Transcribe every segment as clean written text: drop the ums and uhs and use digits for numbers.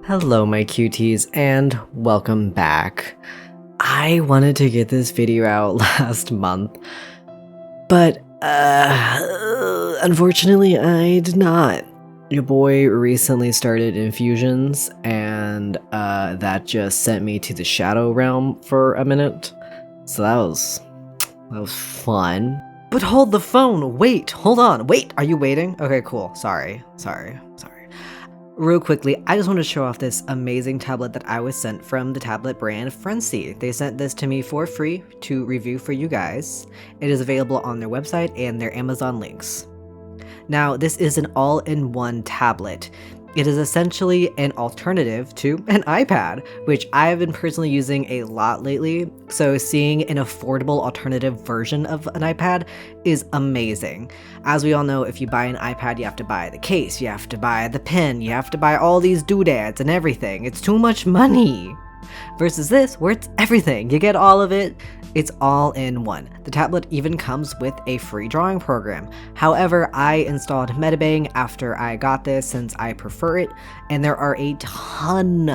Hello my cuties and welcome back. I wanted to get this video out last month, but unfortunately I did not. Your boy recently started infusions and that just sent me to the shadow realm for a minute. So that was fun. But hold the phone, wait, hold on, wait, are you waiting? Okay, cool, sorry. Real quickly, I just want to show off this amazing tablet that I was sent from the tablet brand Frunsi. They sent this to me for free to review for you guys. It is available on their website and their Amazon links. Now, this is an all-in-one tablet. It is essentially an alternative to an iPad, which I've been personally using a lot lately, so seeing an affordable alternative version of an iPad is amazing. As we all know, if you buy an iPad, you have to buy the case, you have to buy the pen, you have to buy all these doodads and everything. It's too much money! Versus this, where it's everything. You get all of it. It's all in one. The tablet even comes with a free drawing program. However, I installed Metabang after I got this since I prefer it, and there are a ton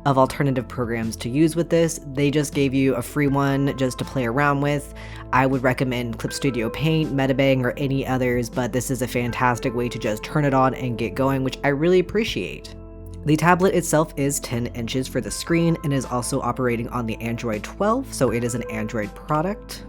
of alternative programs to use with this. They just gave you a free one just to play around with. I would recommend Clip Studio Paint, Metabang, or any others, but this is a fantastic way to just turn it on and get going, which I really appreciate. The tablet itself is 10 inches for the screen and is also operating on the Android 12, so it is an Android product.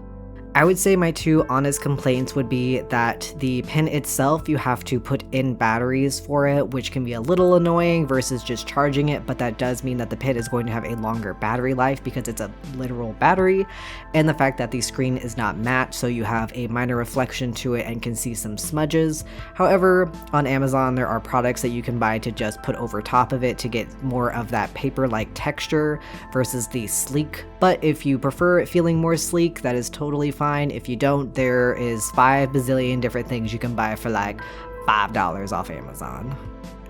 I would say my two honest complaints would be that the pen itself, you have to put in batteries for it, which can be a little annoying versus just charging it, but that does mean that the pen is going to have a longer battery life because it's a literal battery, and the fact that the screen is not matte, so you have a minor reflection to it and can see some smudges. However, on Amazon there are products that you can buy to just put over top of it to get more of that paper-like texture versus the sleek, but if you prefer it feeling more sleek, that is totally fine. If you don't, there is 5 bazillion different things you can buy for like $5 off Amazon.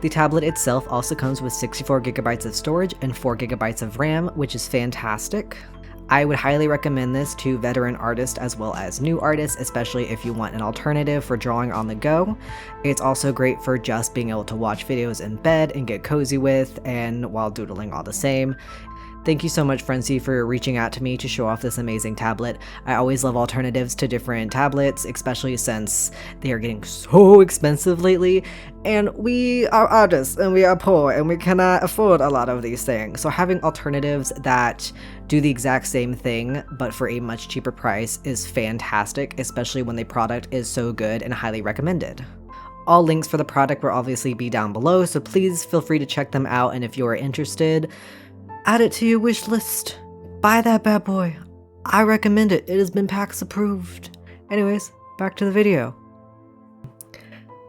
The tablet itself also comes with 64 gigabytes of storage and 4 gigabytes of RAM, which is fantastic. I would highly recommend this to veteran artists as well as new artists, especially if you want an alternative for drawing on the go. It's also great for just being able to watch videos in bed and get cozy with, and while doodling all the same. Thank you so much, Frunsi, for reaching out to me to show off this amazing tablet. I always love alternatives to different tablets, especially since they are getting so expensive lately, and we are artists and we are poor and we cannot afford a lot of these things. So having alternatives that do the exact same thing but for a much cheaper price is fantastic, especially when the product is so good and highly recommended. All links for the product will obviously be down below, so please feel free to check them out, and if you are interested, add it to your wish list. Buy that bad boy. I recommend it. It has been PAX approved. Anyways, back to the video.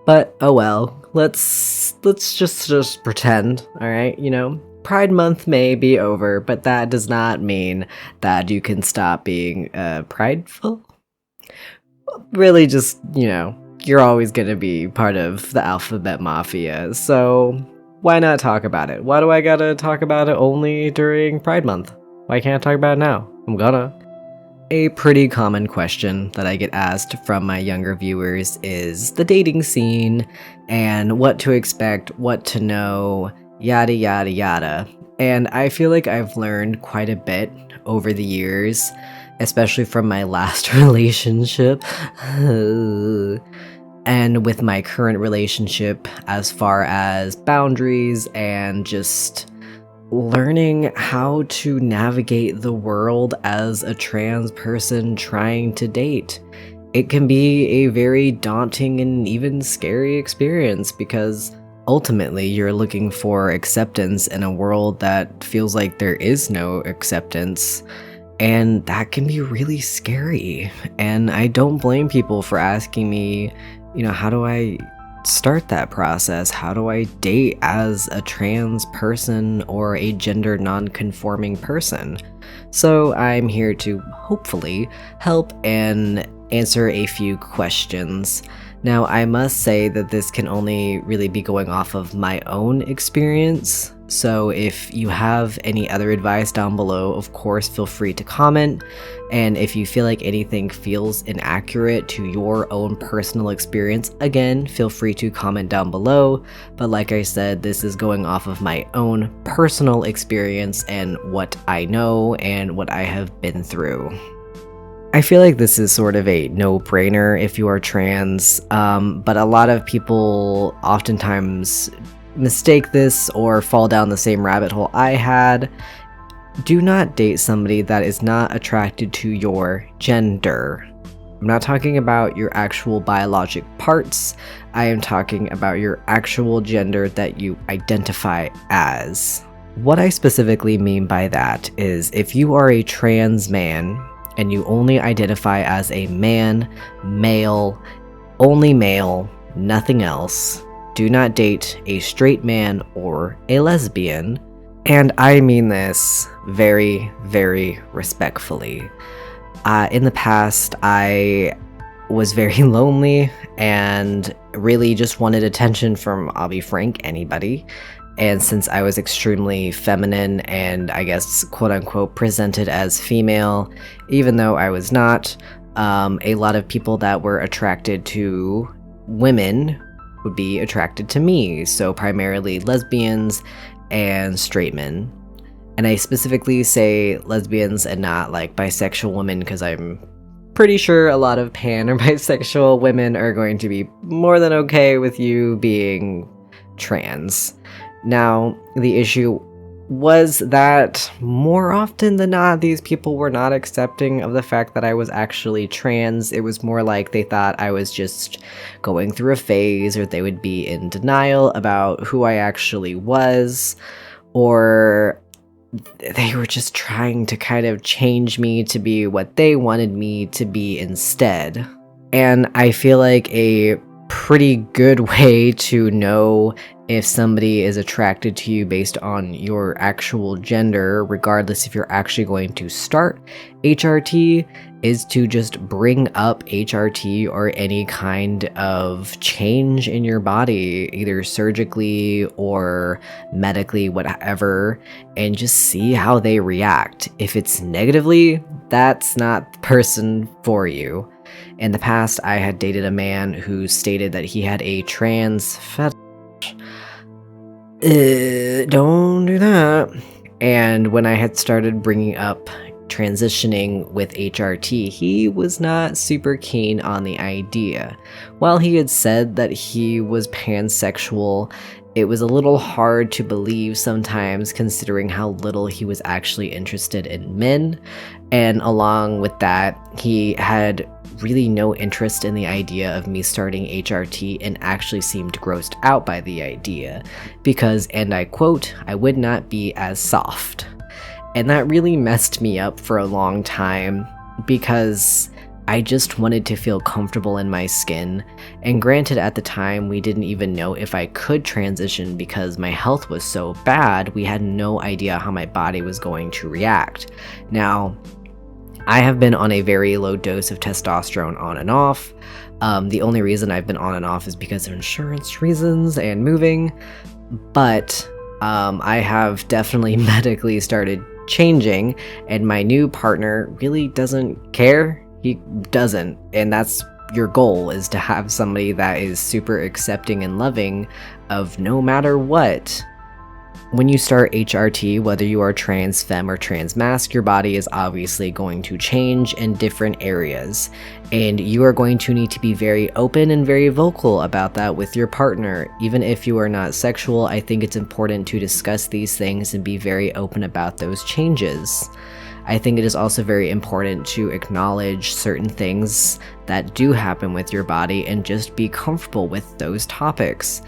But oh well, let's just pretend, alright? You know, Pride Month may be over, but that does not mean that you can stop being prideful. Really just, you know, you're always gonna be part of the alphabet mafia, so why not talk about it? Why do I gotta talk about it only during Pride Month? Why can't I talk about it now? I'm gonna. A pretty common question that I get asked from my younger viewers is the dating scene and what to expect, what to know, yada yada yada. And I feel like I've learned quite a bit over the years, especially from my last relationship. And with my current relationship, as far as boundaries and just learning how to navigate the world as a trans person trying to date. It can be a very daunting and even scary experience because ultimately you're looking for acceptance in a world that feels like there is no acceptance. And that can be really scary. And I don't blame people for asking me, you know, how do I start that process? How do I date as a trans person or a gender non-conforming person? So I'm here to hopefully help and answer a few questions. Now, I must say that this can only really be going off of my own experience, so if you have any other advice down below, of course, feel free to comment, and if you feel like anything feels inaccurate to your own personal experience, again, feel free to comment down below, but like I said, this is going off of my own personal experience and what I know and what I have been through. I feel like this is sort of a no-brainer if you are trans, but a lot of people oftentimes mistake this or fall down the same rabbit hole I had. Do not date somebody that is not attracted to your gender. I'm not talking about your actual biologic parts, I am talking about your actual gender that you identify as. What I specifically mean by that is if you are a trans man, and you only identify as a man, male, only male, nothing else, do not date a straight man or a lesbian. And I mean this very, very respectfully. In the past, I was very lonely and really just wanted attention from, I'll be frank, anybody. And since I was extremely feminine and I guess quote-unquote presented as female, even though I was not, a lot of people that were attracted to women would be attracted to me, so primarily lesbians and straight men. And I specifically say lesbians and not like bisexual women because I'm pretty sure a lot of pan or bisexual women are going to be more than okay with you being trans. Now, the issue was that more often than not, these people were not accepting of the fact that I was actually trans. It was more like they thought I was just going through a phase, or they would be in denial about who I actually was, or they were just trying to kind of change me to be what they wanted me to be instead. And I feel like a pretty good way to know if somebody is attracted to you based on your actual gender, regardless if you're actually going to start HRT, is to just bring up HRT or any kind of change in your body, either surgically or medically, whatever, and just see how they react. If it's negatively, that's not the person for you. In the past, I had dated a man who stated that he had a trans fetish. Don't do that. And when I had started bringing up transitioning with HRT, he was not super keen on the idea. While he had said that he was pansexual, it was a little hard to believe sometimes considering how little he was actually interested in men. And along with that, he had really no interest in the idea of me starting HRT and actually seemed grossed out by the idea because, and I quote, I would not be as soft. And that really messed me up for a long time because I just wanted to feel comfortable in my skin. And granted, at the time, we didn't even know if I could transition because my health was so bad, we had no idea how my body was going to react. Now, I have been on a very low dose of testosterone on and off. The only reason I've been on and off is because of insurance reasons and moving. But I have definitely medically started changing, and my new partner really doesn't care. He doesn't, and that's your goal, is to have somebody that is super accepting and loving of no matter what. When you start HRT, whether you are trans femme or trans masc, your body is obviously going to change in different areas, and you are going to need to be very open and very vocal about that with your partner. Even if you are not sexual, I think it's important to discuss these things and be very open about those changes. I think it is also very important to acknowledge certain things that do happen with your body and just be comfortable with those topics.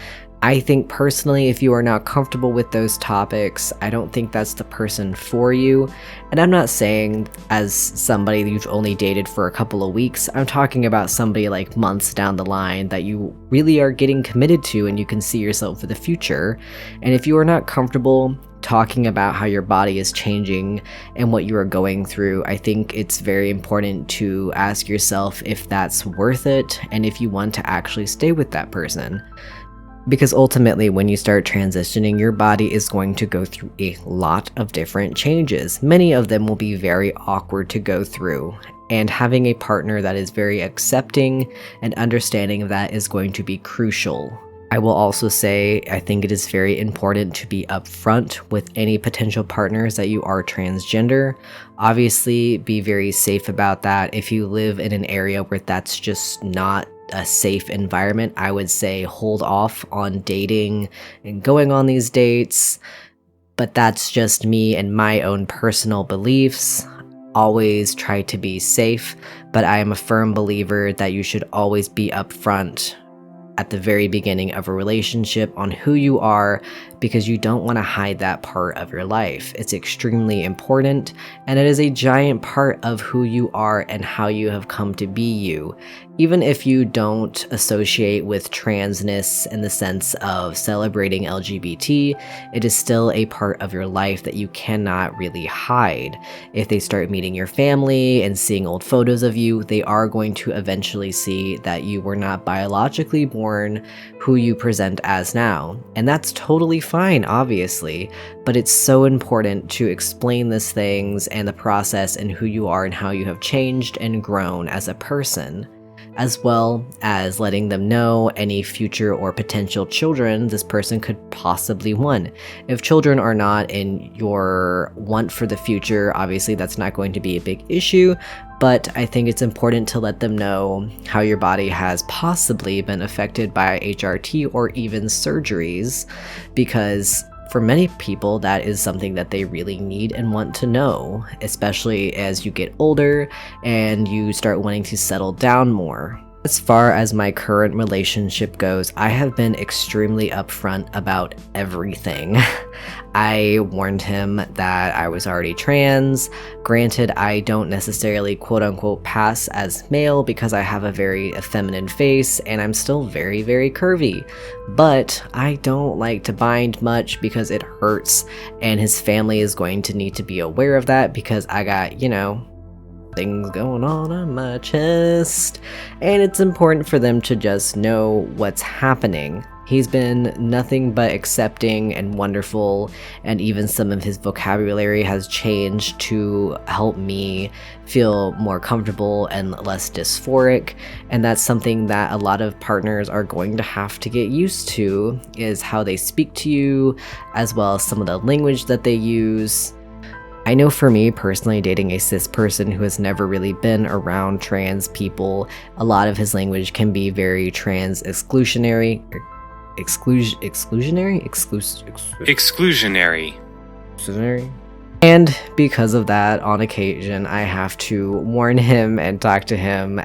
I think personally, if you are not comfortable with those topics, I don't think that's the person for you. And I'm not saying as somebody that you've only dated for a couple of weeks, I'm talking about somebody like months down the line that you really are getting committed to and you can see yourself for the future. And if you are not comfortable talking about how your body is changing and what you are going through, I think it's very important to ask yourself if that's worth it and if you want to actually stay with that person. Because ultimately, when you start transitioning, your body is going to go through a lot of different changes. Many of them will be very awkward to go through, and having a partner that is very accepting and understanding of that is going to be crucial. I will also say, I think it is very important to be upfront with any potential partners that you are transgender. Obviously, be very safe about that. If you live in an area where that's just not a safe environment, I would say hold off on dating and going on these dates. But that's just me and my own personal beliefs. Always try to be safe, but I am a firm believer that you should always be upfront at the very beginning of a relationship on who you are, because you don't want to hide that part of your life. It's extremely important, and it is a giant part of who you are and how you have come to be you. Even if you don't associate with transness in the sense of celebrating LGBT, it is still a part of your life that you cannot really hide. If they start meeting your family and seeing old photos of you, they are going to eventually see that you were not biologically born who you present as now. And that's totally fine, obviously, but it's so important to explain these things and the process and who you are and how you have changed and grown as a person, as well as letting them know any future or potential children this person could possibly want. If children are not in your want for the future, obviously that's not going to be a big issue, but I think it's important to let them know how your body has possibly been affected by HRT or even surgeries, because for many people, that is something that they really need and want to know, especially as you get older and you start wanting to settle down more. As far as my current relationship goes, I have been extremely upfront about everything. I warned him that I was already trans. Granted, I don't necessarily quote-unquote pass as male because I have a very effeminate face and I'm still very, very curvy. But I don't like to bind much because it hurts, and his family is going to need to be aware of that because I got, things going on my chest, and it's important for them to just know what's happening. He's been nothing but accepting and wonderful, and even some of his vocabulary has changed to help me feel more comfortable and less dysphoric, and that's something that a lot of partners are going to have to get used to, is how they speak to you, as well as some of the language that they use. I know for me personally, dating a cis person who has never really been around trans people, a lot of his language can be very trans exclusionary. And because of that, on occasion, I have to warn him and talk to him,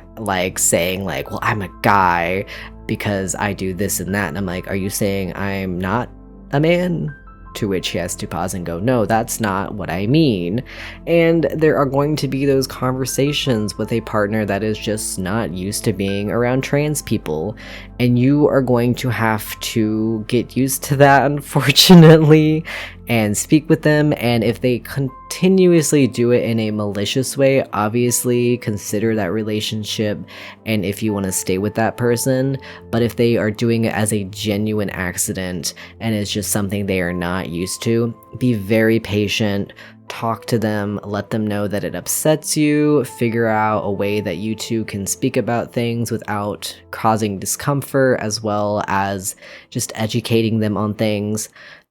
saying well, I'm a guy because I do this and that. And I'm like, are you saying I'm not a man? To which he has to pause and go, no, that's not what I mean. And there are going to be those conversations with a partner that is just not used to being around trans people. And you are going to have to get used to that, unfortunately, and speak with them. And if they continuously do it in a malicious way, obviously consider that relationship and if you want to stay with that person. But if they are doing it as a genuine accident and it's just something they are not used to, be very patient. Talk to them, let them know that it upsets you, figure out a way that you two can speak about things without causing discomfort, as well as just educating them on things.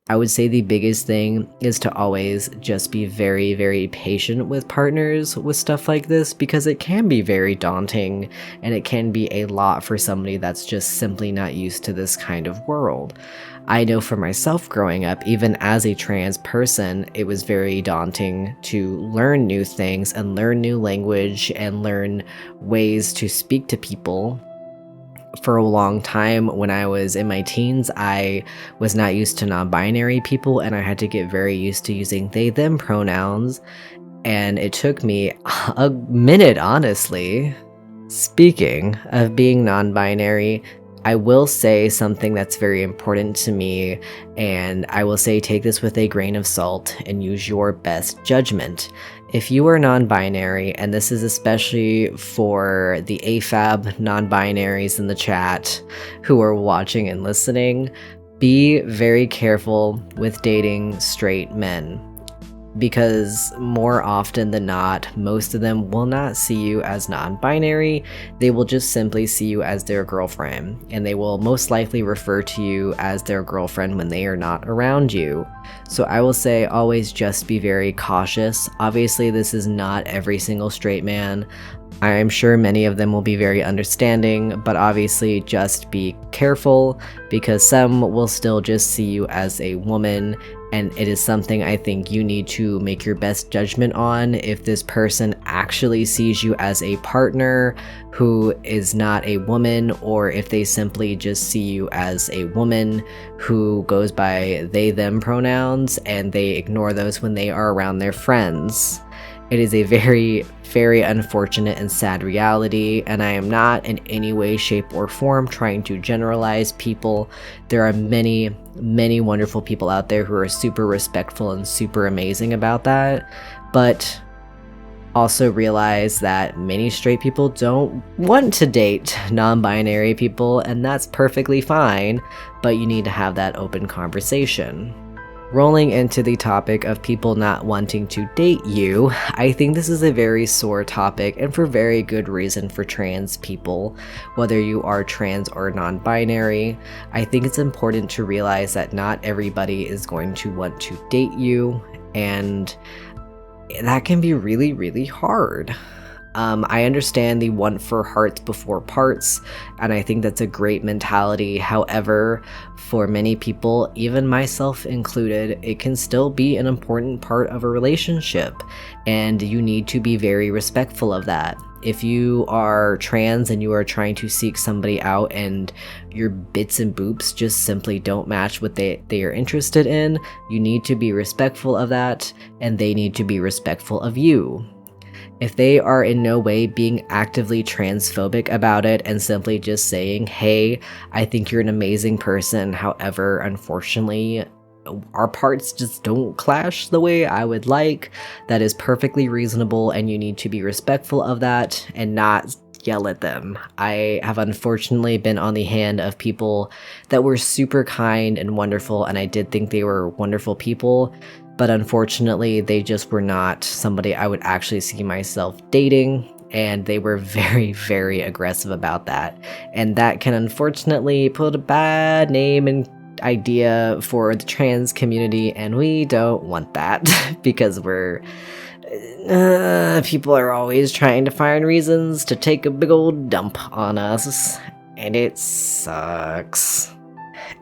I would say the biggest thing is to always just be very, very patient with partners with stuff like this, because it can be very daunting and it can be a lot for somebody that's just simply not used to this kind of world. I know for myself growing up, even as a trans person, it was very daunting to learn new things and learn new language and learn ways to speak to people. For a long time when I was in my teens, I was not used to non-binary people, and I had to get very used to using they them pronouns, and it took me a minute, honestly. Speaking of being non-binary, I will say something that's very important to me, and I will say take this with a grain of salt and use your best judgment. If you are non-binary, and this is especially for the AFAB non-binaries in the chat who are watching and listening, be very careful with dating straight men. Because more often than not, most of them will not see you as non-binary, they will just simply see you as their girlfriend, and they will most likely refer to you as their girlfriend when they are not around you. So I will say always just be very cautious. Obviously, this is not every single straight man. I am sure many of them will be very understanding, but obviously just be careful because some will still just see you as a woman, and it is something I think you need to make your best judgment on if this person actually sees you as a partner who is not a woman, or if they simply just see you as a woman who goes by they them pronouns and they ignore those when they are around their friends. It is a very, very unfortunate and sad reality, and I am not in any way, shape, or form trying to generalize people. There are many, many wonderful people out there who are super respectful and super amazing about that, but also realize that many straight people don't want to date non-binary people, and that's perfectly fine, but you need to have that open conversation. Rolling into the topic of people not wanting to date you, I think this is a very sore topic, and for very good reason for trans people, whether you are trans or non-binary. I think it's important to realize that not everybody is going to want to date you, and that can be really, really hard. I understand the want for hearts before parts, and I think that's a great mentality. However, for many people, even myself included, it can still be an important part of a relationship, and you need to be very respectful of that. If you are trans and you are trying to seek somebody out and your bits and boops just simply don't match what they are interested in, you need to be respectful of that, and they need to be respectful of you. If they are in no way being actively transphobic about it and simply just saying, hey, I think you're an amazing person, however, unfortunately, our parts just don't clash the way I would like, that is perfectly reasonable, and you need to be respectful of that and not yell at them. I have unfortunately been on the hand of people that were super kind and wonderful, and I did think they were wonderful people, but unfortunately they just were not somebody I would actually see myself dating, and they were very, very aggressive about that. And that can unfortunately put a bad name and idea for the trans community, and we don't want that because people are always trying to find reasons to take a big old dump on us, and it sucks.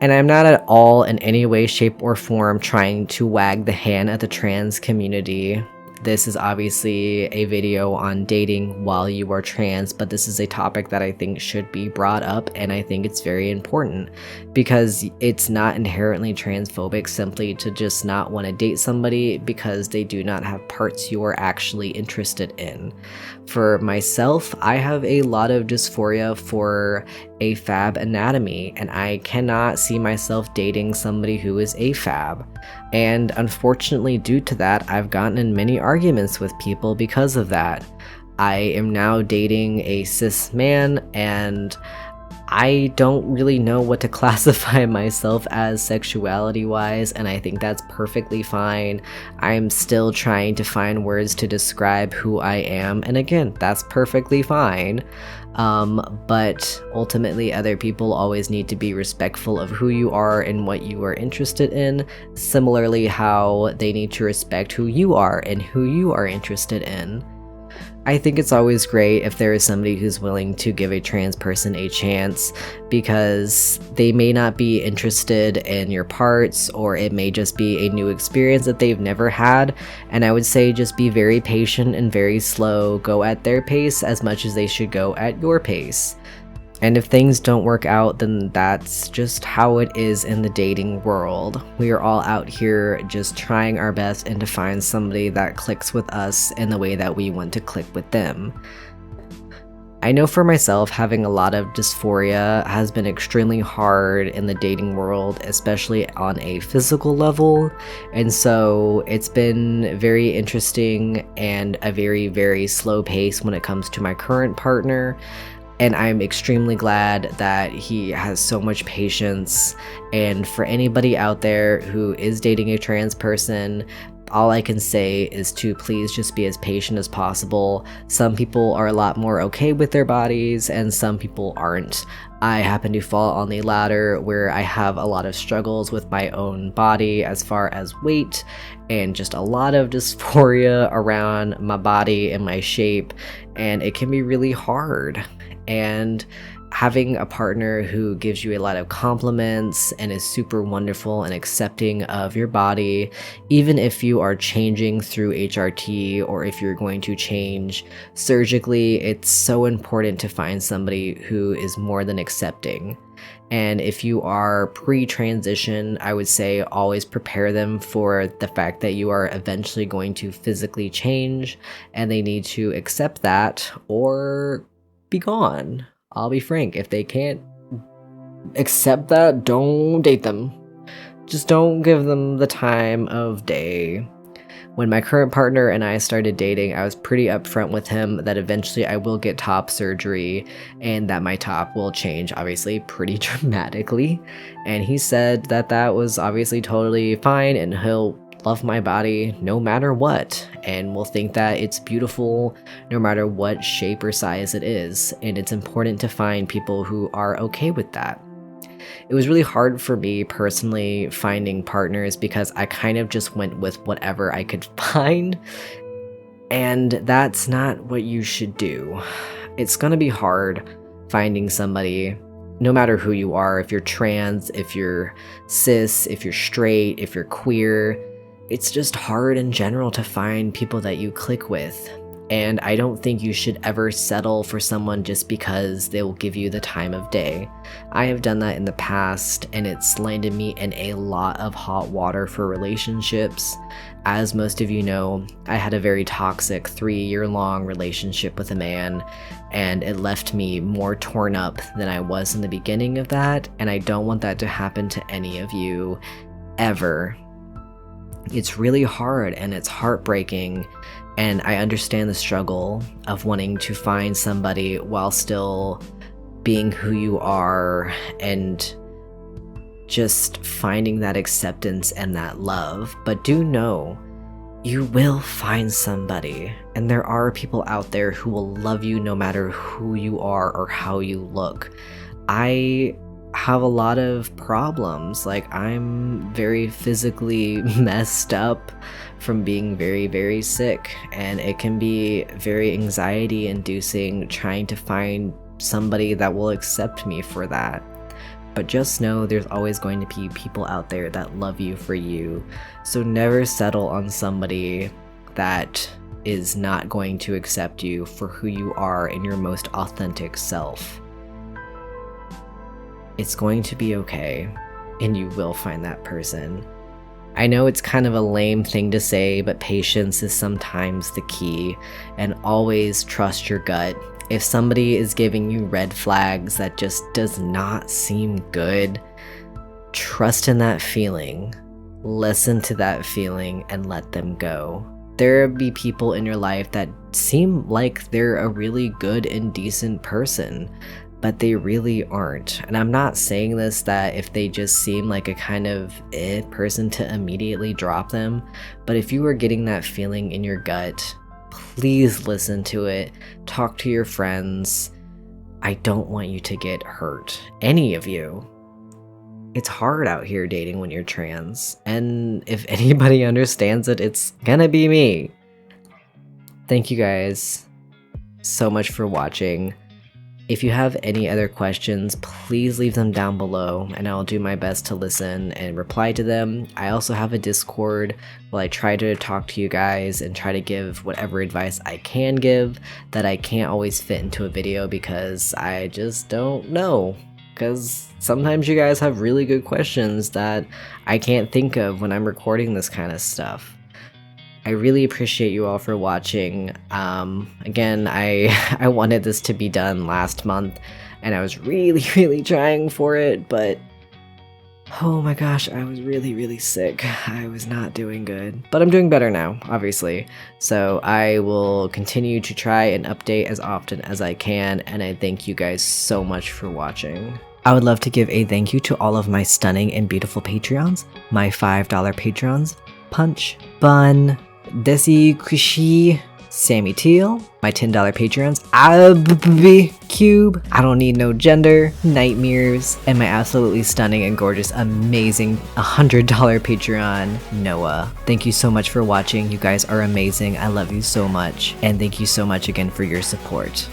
And I'm not at all in any way, shape, or form trying to wag the hand at the trans community. This is obviously a video on dating while you are trans, but this is a topic that I think should be brought up, and I think it's very important because it's not inherently transphobic simply to just not want to date somebody because they do not have parts you are actually interested in. For myself, I have a lot of dysphoria for AFAB anatomy, and I cannot see myself dating somebody who is AFAB. And unfortunately, due to that, I've gotten in many arguments with people because of that. I am now dating a cis man, and I don't really know what to classify myself as sexuality-wise, and I think that's perfectly fine. I'm still trying to find words to describe who I am, and again, that's perfectly fine. But ultimately, other people always need to be respectful of who you are and what you are interested in, similarly how they need to respect who you are and who you are interested in. I think it's always great if there is somebody who's willing to give a trans person a chance, because they may not be interested in your parts, or it may just be a new experience that they've never had, and I would say just be very patient and very slow. Go at their pace as much as they should go at your pace. And if things don't work out, then that's just how it is in the dating world. We are all out here just trying our best and to find somebody that clicks with us in the way that we want to click with them. I know for myself, having a lot of dysphoria has been extremely hard in the dating world, especially on a physical level. And so it's been very interesting and a very, very slow pace when it comes to my current partner. And I'm extremely glad that he has so much patience. And for anybody out there who is dating a trans person, all I can say is to please just be as patient as possible. Some people are a lot more okay with their bodies and some people aren't. I happen to fall on the latter, where I have a lot of struggles with my own body as far as weight and just a lot of dysphoria around my body and my shape, and it can be really hard. And having a partner who gives you a lot of compliments and is super wonderful and accepting of your body, even if you are changing through HRT or if you're going to change surgically, it's so important to find somebody who is more than accepting. And if you are pre-transition, I would say always prepare them for the fact that you are eventually going to physically change and they need to accept that or be gone. I'll be frank, if they can't accept that, don't date them. Just don't give them the time of day. When my current partner and I started dating, I was pretty upfront with him that eventually I will get top surgery and that my top will change, obviously, pretty dramatically. And he said that that was obviously totally fine and he'll love my body no matter what, and will think that it's beautiful no matter what shape or size it is. And it's important to find people who are okay with that. It was really hard for me personally finding partners because I kind of just went with whatever I could find, and that's not what you should do. It's gonna be hard finding somebody, no matter who you are, if you're trans, if you're cis, if you're straight, if you're queer. It's just hard in general to find people that you click with. And I don't think you should ever settle for someone just because they will give you the time of day. I have done that in the past and it's landed me in a lot of hot water for relationships. As most of you know, I had a very toxic 3-year-long relationship with a man, and it left me more torn up than I was in the beginning of that, and I don't want that to happen to any of you ever. It's really hard and it's heartbreaking, and I understand the struggle of wanting to find somebody while still being who you are and just finding that acceptance and that love. But do know, you will find somebody, and there are people out there who will love you no matter who you are or how you look. I have a lot of problems. Like, I'm very physically messed up from being very, very sick, and it can be very anxiety inducing trying to find somebody that will accept me for that. But just know there's always going to be people out there that love you for you, so never settle on somebody that is not going to accept you for who you are in your most authentic self. It's going to be okay, and you will find that person. I know it's kind of a lame thing to say, but patience is sometimes the key, and always trust your gut. If somebody is giving you red flags that just does not seem good, trust in that feeling, listen to that feeling, and let them go. There will be people in your life that seem like they're a really good and decent person, but they really aren't. And I'm not saying this that if they just seem like a kind of person to immediately drop them, but if you are getting that feeling in your gut, please listen to it, talk to your friends. I don't want you to get hurt, any of you. It's hard out here dating when you're trans, and if anybody understands it, it's gonna be me. Thank you guys so much for watching. If you have any other questions, please leave them down below and I'll do my best to listen and reply to them. I also have a Discord where I try to talk to you guys and try to give whatever advice I can give that I can't always fit into a video because I just don't know. Because sometimes you guys have really good questions that I can't think of when I'm recording this kind of stuff. I really appreciate you all for watching. Again, I wanted this to be done last month, and I was really trying for it, but oh my gosh, I was really sick. I was not doing good. But I'm doing better now, obviously. So I will continue to try and update as often as I can, and I thank you guys so much for watching. I would love to give a thank you to all of my stunning and beautiful Patreons, my $5 patrons, Punch, Bun, Desi Kushi, Sammy Teal, my $10 patrons, Abby Cube, I don't need no gender, Nightmares, and my absolutely stunning and gorgeous, amazing $100 Patreon, Noah. Thank you so much for watching. You guys are amazing. I love you so much. And thank you so much again for your support.